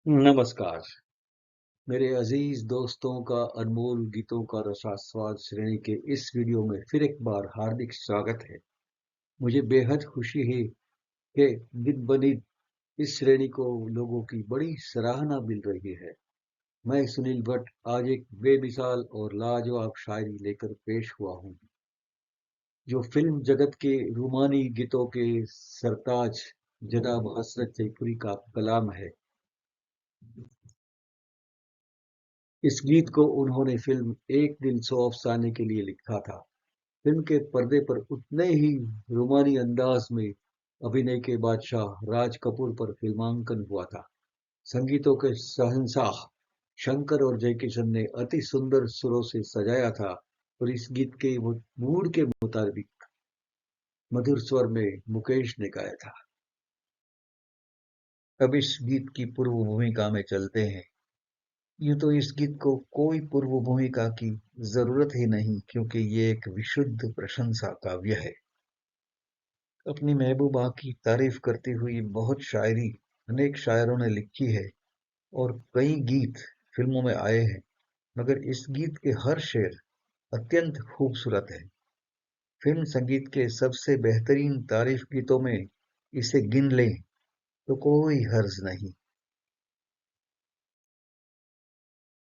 नमस्कार, मेरे अजीज दोस्तों का अनमोल गीतों का रसास्वाद श्रेणी के इस वीडियो में फिर एक बार हार्दिक स्वागत है। मुझे बेहद खुशी है कि दिन ब दिन इस श्रेणी को लोगों की बड़ी सराहना मिल रही है। मैं सुनील भट्ट आज एक बेमिसाल और लाजवाब शायरी लेकर पेश हुआ हूँ, जो फिल्म जगत के रूमानी गीतों के सरताज जनाब हसरत जयपुरी का कलाम है। इस गीत को उन्होंने फिल्म एक दिल सौ अफसाने के लिए लिखा था। फिल्म के पर्दे पर उतने ही रोमानी अंदाज में अभिनय के बादशाह राज कपूर पर फिल्मांकन हुआ था। संगीतों के शहंशाह शंकर और जयकिशन ने अति सुंदर सुरों से सजाया था और इस गीत के मूड के मुताबिक मधुर स्वर में मुकेश ने गाया था। अब इस गीत की पूर्व भूमिका में चलते हैं। यूं तो इस गीत को कोई पूर्व भूमिका की जरूरत ही नहीं, क्योंकि ये एक विशुद्ध प्रशंसा काव्य है। अपनी महबूबा की तारीफ करती हुई बहुत शायरी अनेक शायरों ने लिखी है और कई गीत फिल्मों में आए हैं, मगर इस गीत के हर शेर अत्यंत खूबसूरत है। फिल्म संगीत के सबसे बेहतरीन तारीफ गीतों में इसे गिन लें तो कोई हर्ज नहीं।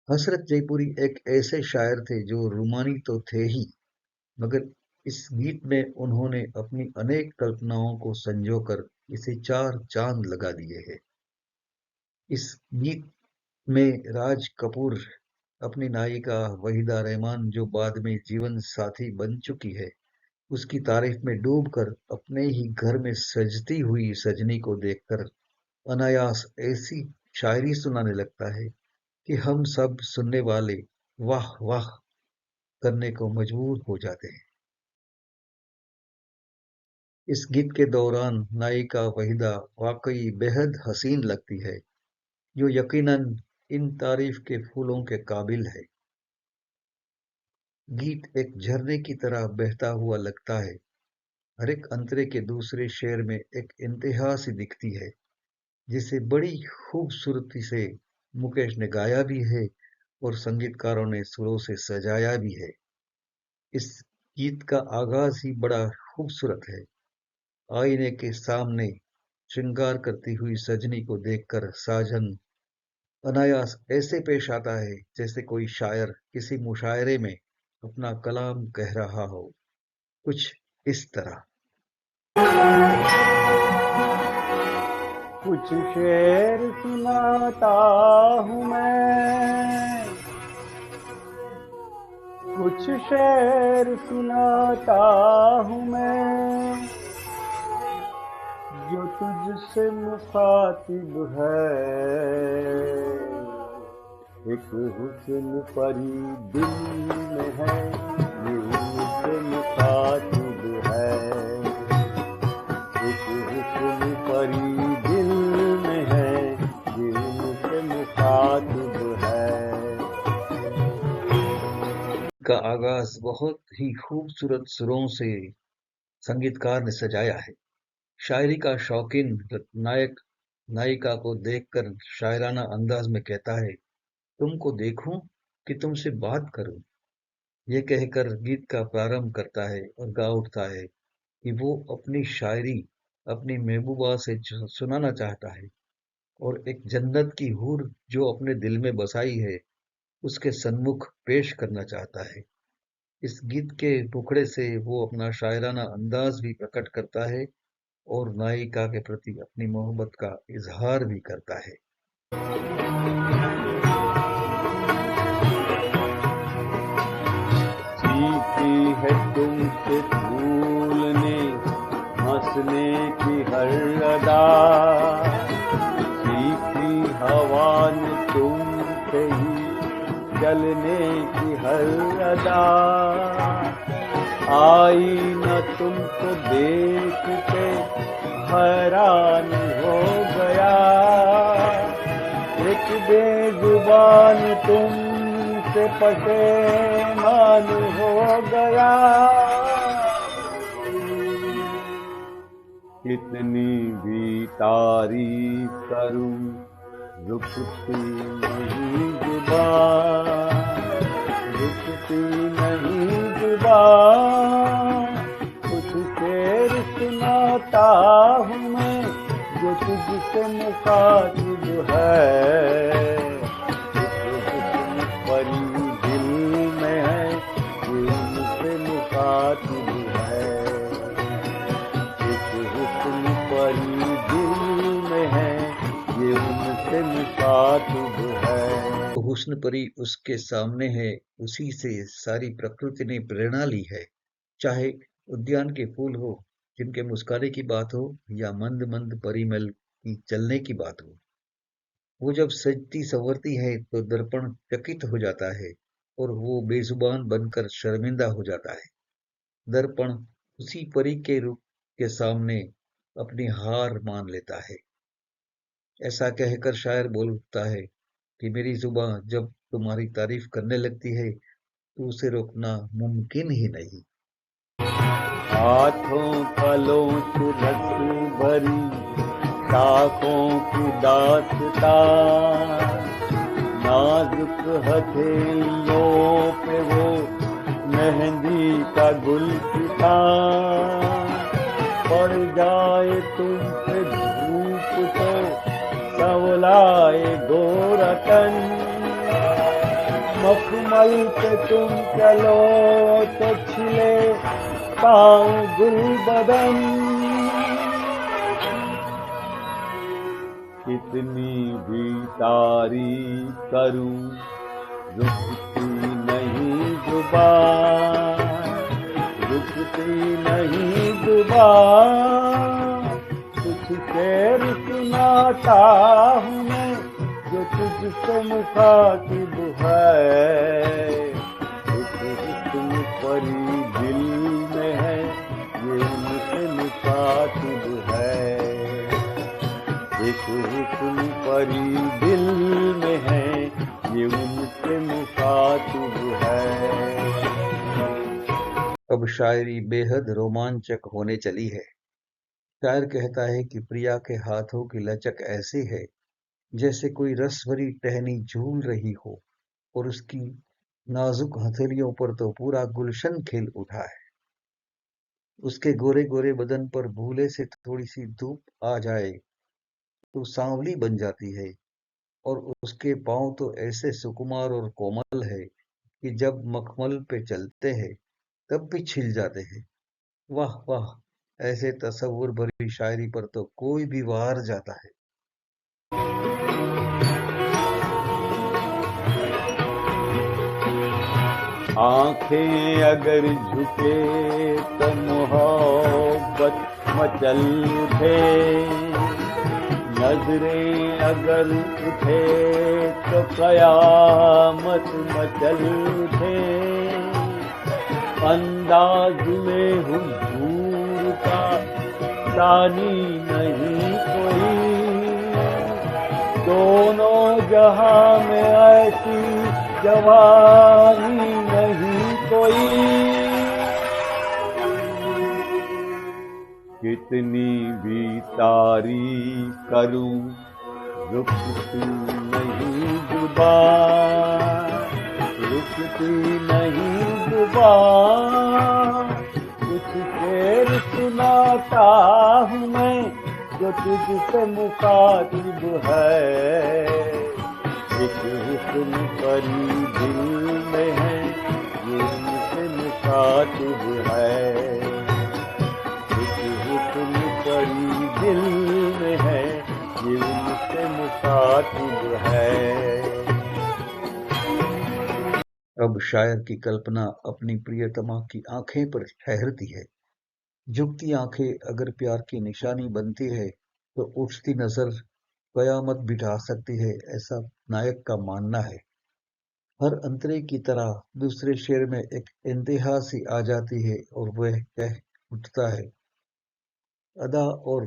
हसरत जयपुरी एक ऐसे शायर थे जो रूमानी तो थे ही, मगर इस गीत में उन्होंने अपनी अनेक कल्पनाओं को संजोकर इसे चार चांद लगा दिए हैं। इस गीत में राज कपूर अपनी नायिका वहीदा रहमान, जो बाद में जीवन साथी बन चुकी है, उसकी तारीफ में डूबकर अपने ही घर में सजती हुई सजनी को देखकर अनायास ऐसी शायरी सुनाने लगता है कि हम सब सुनने वाले वाह वाह करने को मजबूर हो जाते हैं। इस गीत के दौरान नायिका वहीदा वाकई बेहद हसीन लगती है, जो यकीनन इन तारीफ के फूलों के काबिल है। गीत एक झरने की तरह बहता हुआ लगता है। हर एक अंतरे के दूसरे शेर में एक इंतहा सी दिखती है, जिसे बड़ी खूबसूरती से मुकेश ने गाया भी है और संगीतकारों ने सुरों से सजाया भी है। इस गीत का आगाज ही बड़ा खूबसूरत है। आईने के सामने श्रृंगार करती हुई सजनी को देखकर साजन अनायास ऐसे पेश आता है जैसे कोई शायर किसी मुशायरे में अपना कलाम कह रहा हो, कुछ इस तरह। कुछ शेर सुनाता हूँ मैं, कुछ शेर सुनाता हूँ मैं, जो तुझसे मुखातिब है। एक हुस्न परी दिल में है, ये मुझसे मुखातिब है। एक हुस्न परी दिल में है, ये मुझसे मुखातिब है। का आगाज बहुत ही खूबसूरत सुरों से संगीतकार ने सजाया है। शायरी का शौकीन नायक नायिका को देखकर शायराना अंदाज में कहता है, तुमको देखूं कि तुमसे बात करूं। ये कहकर गीत का प्रारंभ करता है और गा उठता है कि वो अपनी शायरी अपनी महबूबा से सुनाना चाहता है और एक जन्नत की हूर जो अपने दिल में बसाई है, उसके सन्मुख पेश करना चाहता है। इस गीत के टुकड़े से वो अपना शायराना अंदाज भी प्रकट करता है और नायिका के प्रति अपनी मोहब्बत का इजहार भी करता है। सीखी है तुमसे भूलने हंसने की हर अदा, सीखी हवा ने तुमसे ही चलने की हर अदा। आई न तुमको देख के हैरान हो गया, एक बेजुबान तुमसे पशेमान हो गया। कितनी भी तारीफ करूं रुकती नहीं जुबान, रुकती नहीं जुबान, कुछ शेर सुनाता हूँ मैं जो तुझसे मुखातिब है। परी दिल में है ये उनसे मुखातिब है। एक हुस्न परी दिल में है ये उनसे मुखातिब है। हुस्न परी उसके सामने है, उसी से सारी प्रकृति ने प्रेरणा ली है। चाहे उद्यान के फूल हो जिनके मुस्कुराने की बात हो, या मंद मंद परिमल की चलने की बात हो, वो जब सजती संवरती है तो दर्पण चकित हो जाता है और वो बेजुबान बनकर शर्मिंदा हो जाता है। दर्पण उसी परी के रूप के सामने अपनी हार मान लेता है। ऐसा कहकर शायर बोल उठता है कि मेरी जुबान जब तुम्हारी तारीफ करने लगती है तो उसे रोकना मुमकिन ही नहीं। हाथों पलों से रस भरी शाखों की दास्तां, नाजुक हथेलियों पे वो मेहंदी का गुलसिता, पड़ जाए तुम पे धूप तो संवलाए गोरतन, मखमल पे तुम चलो तो छिले पाँव गुल बदन। कितनी भी तारीफ करूं रुकती नहीं जुबान, रुकती नहीं जुबान, कुछ शेर सुनाता हूँ मैं जो तुझसे मुखातिब है। एक हुस्न परी दिल में है ये उनसे मुखातिब है। एक हुस्न परी दिल में है ये उनसे मुखातिब है। अब शायरी बेहद रोमांचक होने चली है। शायर कहता है कि प्रिया के हाथों की लचक ऐसी है जैसे कोई रस भरी टहनी झूल रही हो, और उसकी नाजुक हथेलियों पर तो पूरा गुलशन खिल उठा है। उसके गोरे गोरे बदन पर भूले से थोड़ी सी धूप आ जाए तो सांवली बन जाती है, और उसके पांव तो ऐसे सुकुमार और कोमल है कि जब मखमल पे चलते हैं तब भी छिल जाते हैं। वाह वाह, ऐसे तसव्वुर भरी शायरी पर तो कोई भी वार जाता है। आंखें अगर झुके तो मोहब्बत मचल उठे, नजरें अगर उठे तो कयामत मचल उठे, अंदाज में हुजूर का सानी नहीं कोई, दोनों जहां में ऐसी जवानी नहीं कोई। कितनी भी तारीफ करूं रुकती नहीं जुबान, रुकती नहीं जुबान, कुछ शेर सुनाता हूँ मैं जो तुझसे मुखातिब है। एक हुस्न परी दिल में है ये उनसे मुखातिब है। एक हुस्न परी दिल में है ये उनसे मुखातिब है। अब शायर की कल्पना अपनी प्रियतमा की आंखें पर ठहरती है। झुकती आंखें अगर प्यार की निशानी बनती है तो उठती नजर कयामत बिठा सकती है, ऐसा नायक का मानना है। हर अंतरे की तरह दूसरे शेर में एक इंतहा सी आ जाती है और वह कह उठता है, अदा और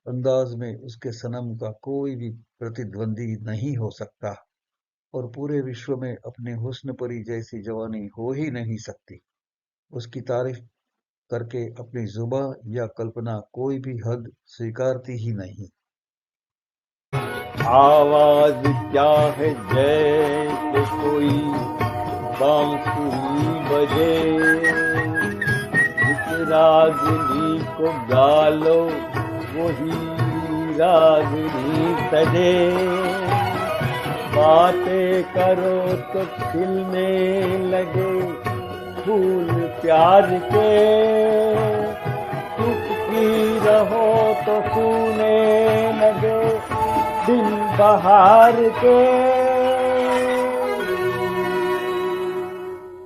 अंदाज में उसके सनम का कोई भी प्रतिद्वंदी नहीं हो सकता, और पूरे विश्व में अपने हुस्न परी जैसी जवानी हो ही नहीं सकती। उसकी तारीफ करके अपनी जुबां या कल्पना कोई भी हद स्वीकारती ही नहीं। आवाज क्या है जैसे कोई बांसुरी बजे, जिस रागनी को गालो वही रागनी सजे। बातें करो तो खिलने लगे फूल प्यार के, चुपकी रहो तो सूने लगे दिन बहार के।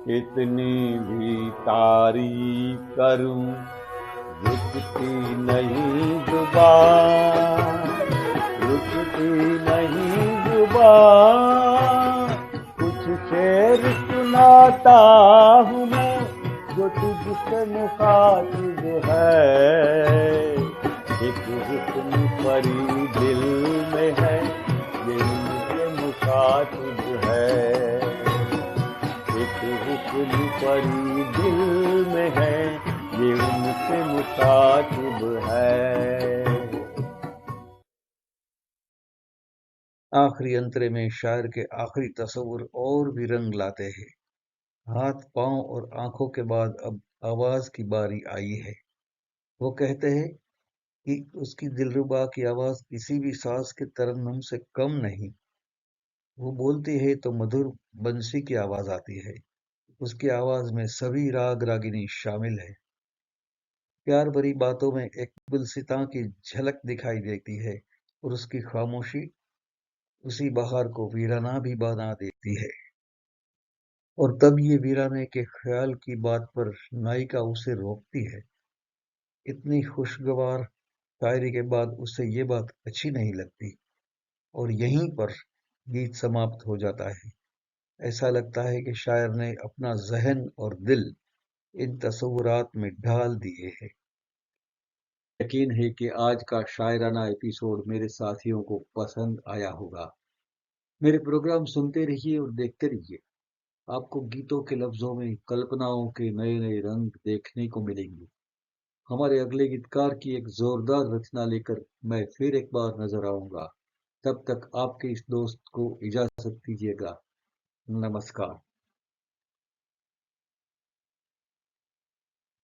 कितनी भी तारीफ करूं रुकती नहीं जुबान, रुकती नहीं जुबान। कुछ शेर सुनाता हूँ मैं जो तुझसे मुखातिब है। एक हुस्न परी दिल में है ये मुझसे मुखातिब है। एक हुस्न परी दिल में है ये उनसे मुखातिब है। आखिरी अंतरे में शायर के आखिरी तस्वुर और भी रंग लाते हैं। हाथ, पांव और आंखों के बाद अब आवाज की बारी आई है। वो कहते हैं कि उसकी दिलरुबा की आवाज किसी भी साज के तरन्नुम से कम नहीं। वो बोलती है तो मधुर बंसी की आवाज आती है। उसकी आवाज में सभी राग रागिनी शामिल है। प्यार भरी बातों में एक गुलसितां की झलक दिखाई देती है और उसकी खामोशी उसी बहार को वीराना भी बना देती है। और तब ये वीराने के ख्याल की बात पर नायिका उसे रोकती है। इतनी खुशगवार शायरी के बाद उसे ये बात अच्छी नहीं लगती और यहीं पर गीत समाप्त हो जाता है। ऐसा लगता है कि शायर ने अपना ज़हन और दिल इन तसव्वुरात में ढाल दिए हैं। यकीन है कि आज का शायराना एपिसोड मेरे साथियों को पसंद आया होगा। मेरे प्रोग्राम सुनते रहिए और देखते रहिए। आपको गीतों के लफ्जों में कल्पनाओं के नए नए रंग देखने को मिलेंगे। हमारे अगले गीतकार की एक जोरदार रचना लेकर मैं फिर एक बार नजर आऊंगा। तब तक आपके इस दोस्त को इजाजत दीजिएगा। नमस्कार।